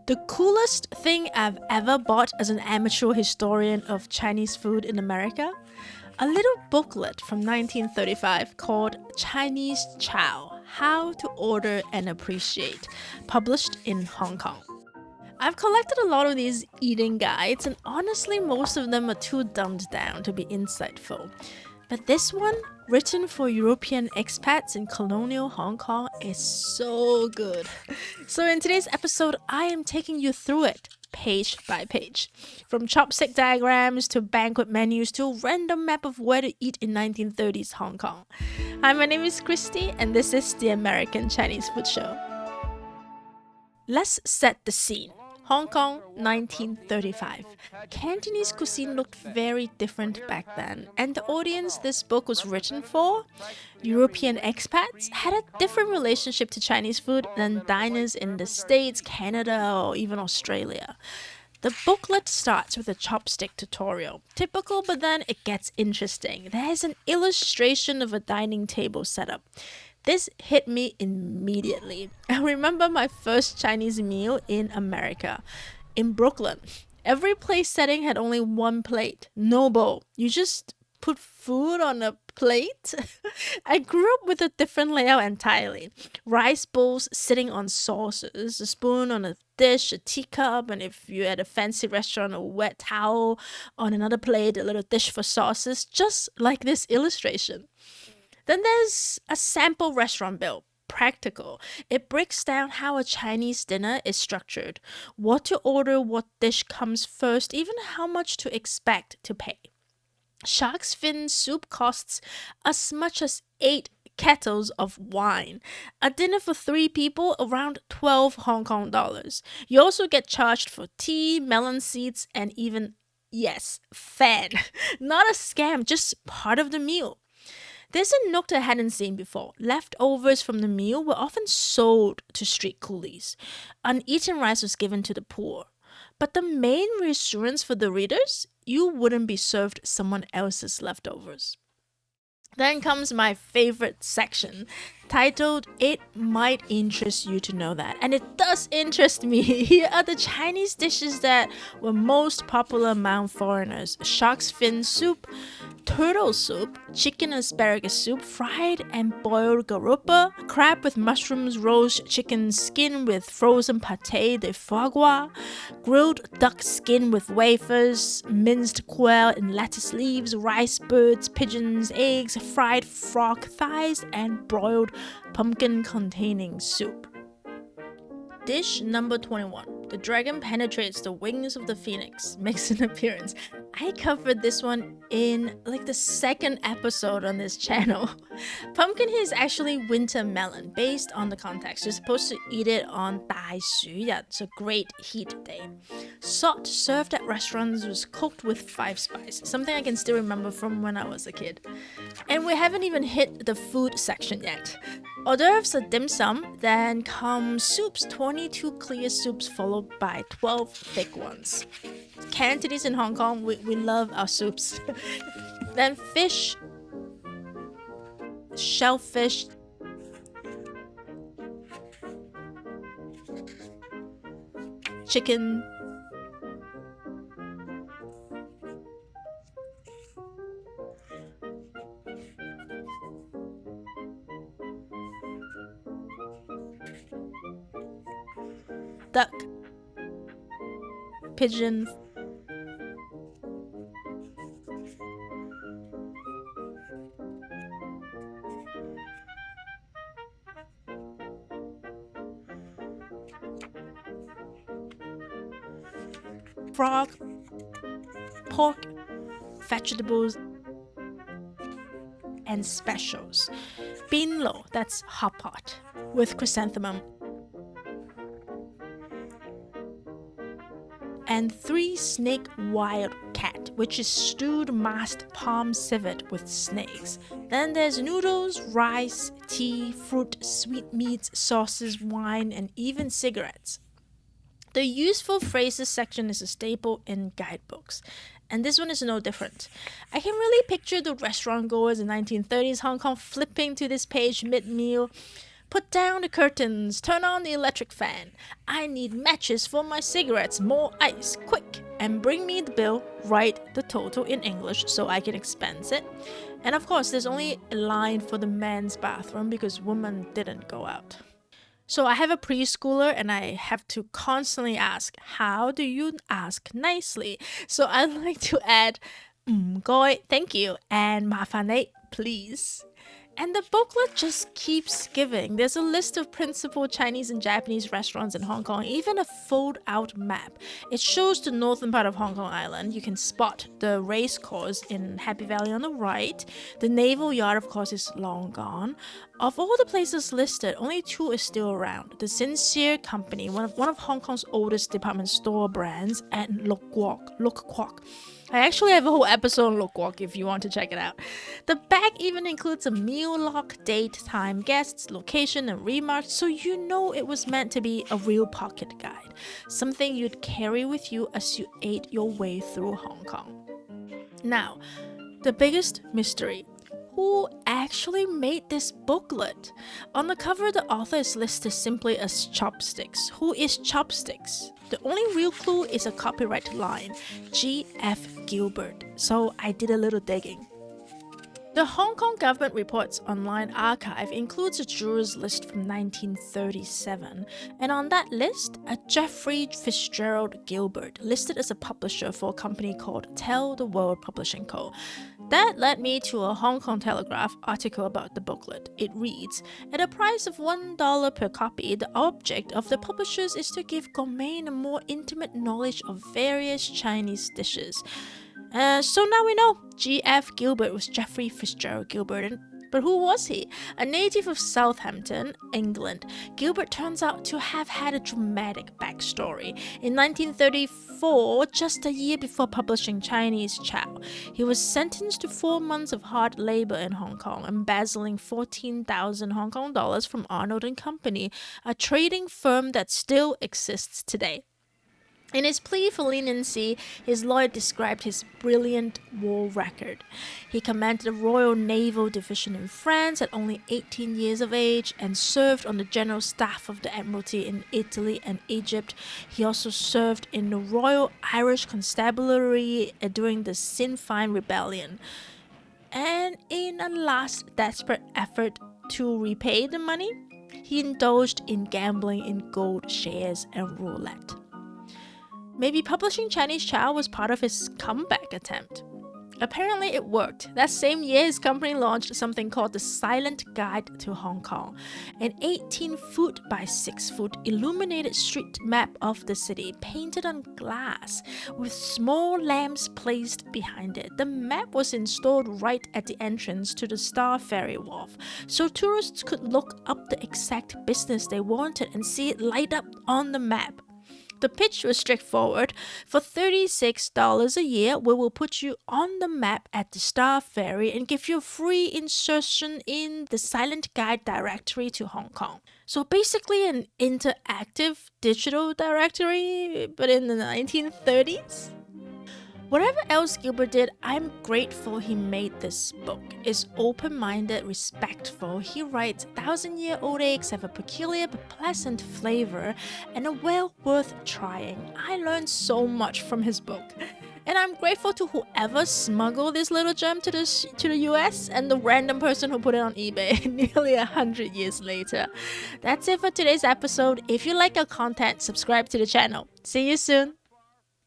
The coolest thing I've ever bought as an amateur historian of Chinese food in America? A little booklet from 1935 called Chinese Chow: How to Order and Appreciate, published in Hong Kong. I've collected a lot of these eating guides, and honestly, most of them are too dumbed down to be insightful. But this one, written for European expats in colonial Hong Kong, is so good. So in today's episode, I am taking you through it, page by page. From chopstick diagrams to banquet menus to a random map of where to eat in 1930s Hong Kong. Hi, my name is Christy, and this is the American Chinese Food Show. Let's set the scene. Hong Kong, 1935. Cantonese cuisine looked very different back then, and the audience this book was written for, European expats, had a different relationship to Chinese food than diners in the States, Canada, or even Australia. The booklet starts with a chopstick tutorial. Typical, but then it gets interesting. There's an illustration of a dining table setup. This hit me immediately. I remember my first Chinese meal in America, in Brooklyn. Every place setting had only one plate, no bowl. You just put food on a plate. I grew up with a different layout entirely. Rice bowls sitting on saucers, a spoon on a dish, a teacup, and if you're at a fancy restaurant, a wet towel on another plate, a little dish for sauces, just like this illustration. Then there's a sample restaurant bill. Practical. It breaks down how a Chinese dinner is structured, what to order, what dish comes first, even how much to expect to pay. Shark's fin soup costs as much as 8 kettles of wine. A dinner for 3 people, around 12 Hong Kong dollars. You also get charged for tea, melon seeds, and even, yes, fan. Not a scam, just part of the meal. There's a nook I hadn't seen before. Leftovers from the meal were often sold to street coolies. Uneaten rice was given to the poor. But the main reassurance for the readers, you wouldn't be served someone else's leftovers. Then comes my favorite section, titled It Might Interest You to Know That. And it does interest me. Here are the Chinese dishes that were most popular among foreigners. Shark's fin soup, turtle soup, chicken asparagus soup, fried and boiled garoupa, crab with mushrooms, roast chicken skin with frozen pâté de foie gras, grilled duck skin with wafers, minced quail in lettuce leaves, rice birds, pigeons, eggs, fried frog thighs, and broiled pumpkin-containing soup. Dish number 21. The dragon penetrates the wings of the phoenix, makes an appearance. I covered this one in the second episode on this channel. Pumpkin here is actually winter melon, based on the context. You're supposed to eat it on Dai Xu Yan, so great heat day. Salt served at restaurants was cooked with 5 spice, something I can still remember from when I was a kid. And we haven't even hit the food section yet. Hors d'oeuvres are dim sum, then come soups, 22 clear soups followed by 12 thick ones. Cantonese in Hong Kong, we love our soups. Then fish, shellfish, chicken, duck, pigeon, frog, pork, vegetables, and specials. Bean lo, that's hot pot, with chrysanthemum. And 3 snake wildcat, which is stewed masked palm civet with snakes. Then there's noodles, rice, tea, fruit, sweetmeats, sauces, wine, and even cigarettes. The useful phrases section is a staple in guidebooks, and this one is no different. I can really picture the restaurant goers in 1930s Hong Kong flipping to this page mid-meal. Put down the curtains, turn on the electric fan. I need matches for my cigarettes, more ice, quick. And bring me the bill, write the total in English so I can expense it. And of course, there's only a line for the men's bathroom because women didn't go out. So I have a preschooler and I have to constantly ask, how do you ask nicely? So I'd like to add, 唔該, thank you, and 麻煩你, please. And the booklet just keeps giving. There's a list of principal Chinese and Japanese restaurants in Hong Kong, even a fold-out map. It shows the northern part of Hong Kong Island. You can spot the race course in Happy Valley on the right. The Naval Yard, of course, is long gone. Of all the places listed, only 2 is still around. The Sincere Company, one of Hong Kong's oldest department store brands, and Luk Kwok. I actually have a whole episode on Luk Kwok if you want to check it out. The bag even includes a meal log, date, time, guests, location, and remarks, so you know it was meant to be a real pocket guide, something you'd carry with you as you ate your way through Hong Kong. Now, the biggest mystery. Who actually made this booklet? On the cover, the author is listed simply as Chopsticks. Who is Chopsticks? The only real clue is a copyright line, G.F. Gilbert. So I did a little digging. The Hong Kong Government Reports Online Archive includes a jurors list from 1937, and on that list, a Geoffrey Fitzgerald Gilbert, listed as a publisher for a company called Tell the World Publishing Co. That led me to a Hong Kong Telegraph article about the booklet. It reads, at a price of $1 per copy, the object of the publishers is to give gourmet a more intimate knowledge of various Chinese dishes. So now we know G.F. Gilbert was Geoffrey Fitzgerald Gilbert. But who was he? A native of Southampton, England, Gilbert turns out to have had a dramatic backstory. In 1934, just a year before publishing Chinese Chow, he was sentenced to 4 months of hard labor in Hong Kong, embezzling 14,000 Hong Kong dollars from Arnold and Company, a trading firm that still exists today. In his plea for leniency, his lawyer described his brilliant war record. He commanded the Royal Naval Division in France at only 18 years of age and served on the general staff of the Admiralty in Italy and Egypt. He also served in the Royal Irish Constabulary during the Sinn Féin Rebellion. And in a last desperate effort to repay the money, he indulged in gambling in gold shares and roulette. Maybe publishing Chinese Chow was part of his comeback attempt. Apparently it worked. That same year, his company launched something called the Silent Guide to Hong Kong, an 18-foot by 6-foot illuminated street map of the city painted on glass with small lamps placed behind it. The map was installed right at the entrance to the Star Ferry Wharf, so tourists could look up the exact business they wanted and see it light up on the map. The pitch was straightforward. For $36 a year, we will put you on the map at the Star Ferry and give you a free insertion in the Silent Guide directory to Hong Kong. So basically an interactive digital directory, but in the 1930s? Whatever else Gilbert did, I'm grateful he made this book. It's open-minded, respectful. He writes, 1,000-year-old eggs have a peculiar but pleasant flavor and are well worth trying. I learned so much from his book. And I'm grateful to whoever smuggled this little gem to the US and the random person who put it on eBay nearly 100 years later. That's it for today's episode. If you like our content, subscribe to the channel. See you soon.